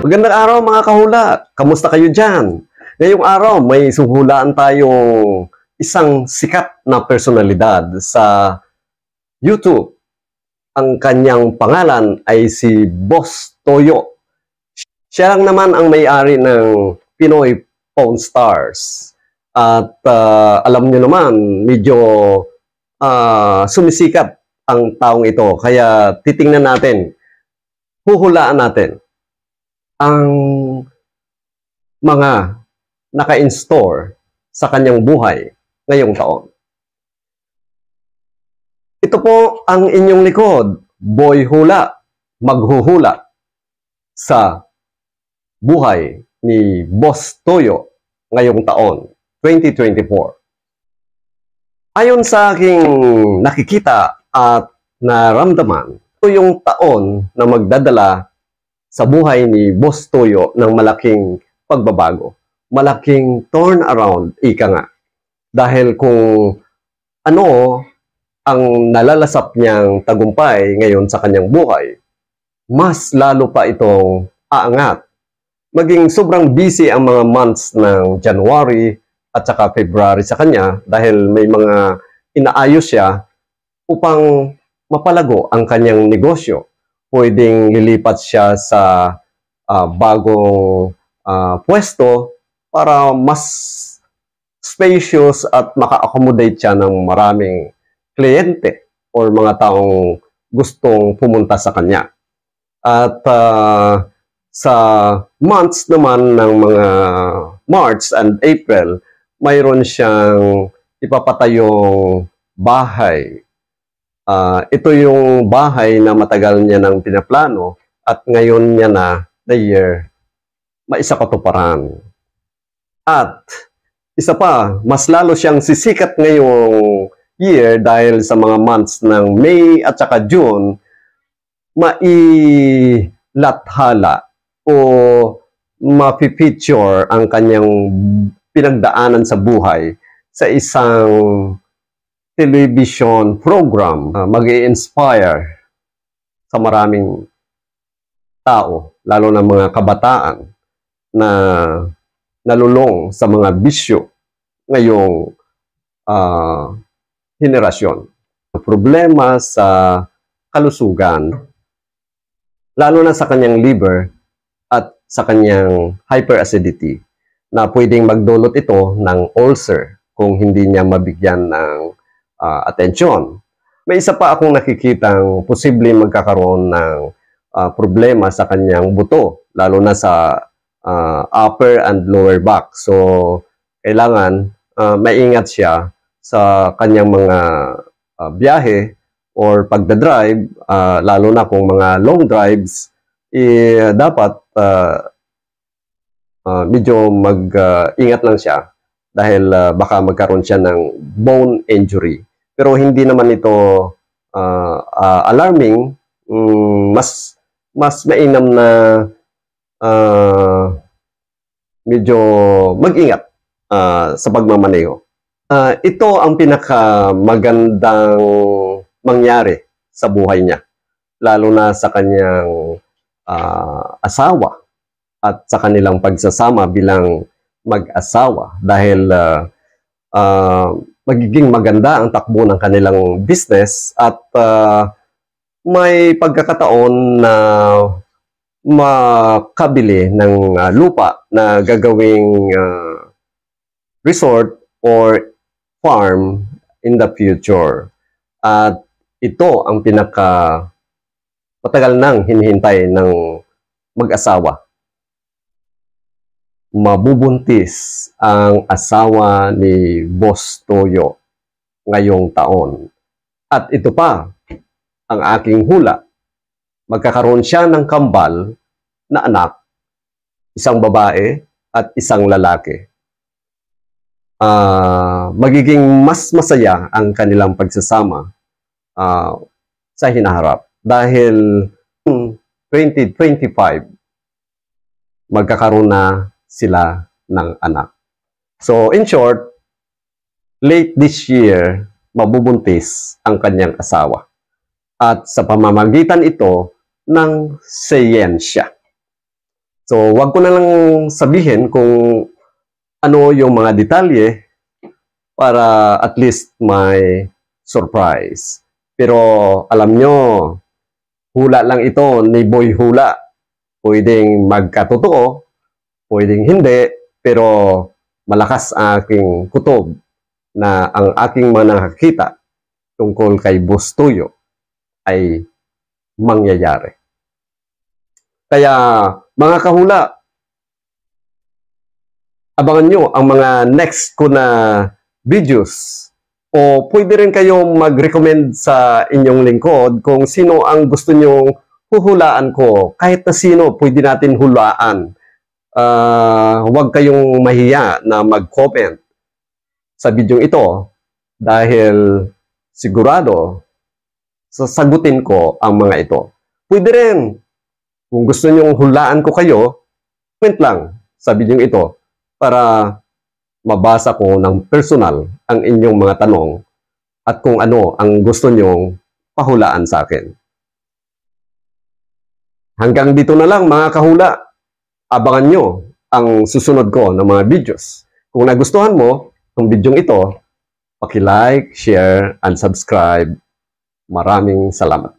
Magandang araw mga kahula. Kamusta kayo dyan? Ngayong araw may suhulaan tayong isang sikat na personalidad sa YouTube. Ang kanyang pangalan ay si Boss Toyo. Siya lang naman ang may-ari ng Pinoy Pawn Stars. At alam niyo naman, medyo sumisikat ang taong ito. Kaya titingnan natin, huhulaan natin ang mga naka-in-store sa kanyang buhay ngayong taon. Ito po ang inyong likod, Boy Hula, maghuhula sa buhay ni Boss Toyo ngayong taon, 2024. Ayon sa aking nakikita at naramdaman, ito yung taon na magdadala sa buhay ni Boss Toyo ng malaking pagbabago. Malaking turnaround, ika nga. Dahil kung ano ang nalalasap niyang tagumpay ngayon sa kanyang buhay, mas lalo pa itong aangat. Maging sobrang busy ang mga months ng January at saka February sa kanya dahil may mga inaayos siya upang mapalago ang kanyang negosyo. Pwedeng lilipat siya sa bagong pwesto para mas spacious at maka-accommodate siya ng maraming kliyente or mga taong gustong pumunta sa kanya. At sa months naman ng mga March and April, mayroon siyang ipapatayong bahay. Ito yung bahay na matagal niya nang pinaplano at ngayon niya na the year maisakatuparan. At isa pa, mas lalo siyang sisikat ngayong year dahil sa mga months ng May at saka June, mailathala o mapipicture ang kanyang pinagdaanan sa buhay sa isang television program, mag-i-inspire sa maraming tao, lalo na mga kabataan na nalulong sa mga bisyo ngayong henerasyon. Problema sa kalusugan, lalo na sa kanyang liver at sa kanyang hyperacidity, na pwedeng magdulot ito ng ulcer kung hindi niya mabigyan ng atensyon. May isa pa akong nakikitang posible magkakaroon ng problema sa kanyang buto, lalo na sa upper and lower back. So, kailangan maingat siya sa kanyang mga biyahe or pagdadrive, lalo na kung mga long drives, dapat medyo mag-ingat lang siya dahil baka magkaroon siya ng bone injury. Pero hindi naman ito alarming. Mas mainam na medyo mag-ingat sa pagmamaneho. Ito ang pinakamagandang mangyari sa buhay niya, lalo na sa kanyang asawa at sa kanilang pagsasama bilang mag-asawa dahil magiging maganda ang takbo ng kanilang business at may pagkakataon na makabili ng lupa na gagawing resort or farm in the future. At ito ang matagal nang hinihintay ng mag-asawa. Mabubuntis ang asawa ni Boss Toyo ngayong taon. At ito pa, ang aking hula, magkakaroon siya ng kambal na anak, isang babae at isang lalaki. Magiging mas masaya ang kanilang pagsasama sa hinaharap dahil 2025 magkakaroon na sila ng anak. So in short, late this year mabubuntis ang kanyang asawa. At sa pamamagitan ito ng siyensya. So, wag ko na lang sabihin kung ano yung mga detalye para at least may surprise. Pero alam nyo, hula lang ito ni Boy Hula. Pwedeng magkatotoo, pwedeng hindi, pero malakas ang aking kutob na ang aking mga nakakita tungkol kay Boss Toyo ay mangyayari. Kaya mga kahula, abangan nyo ang mga next ko na videos o pwede rin kayong mag-recommend sa inyong lingkod kung sino ang gusto nyong huhulaan ko. Kahit na sino, pwede natin hulaan. Huwag kayong mahiya na mag-comment sa video ito dahil sigurado sasagutin ko ang mga ito. Pwede rin, kung gusto nyong hulaan ko kayo, comment lang sa video ito para mabasa ko ng personal ang inyong mga tanong at kung ano ang gusto nyong pahulaan sa akin. Hanggang dito na lang mga kahula. Abangan nyo ang susunod ko ng mga videos. Kung nagustuhan mo ang video ito, paki-like, share, and subscribe. Maraming salamat.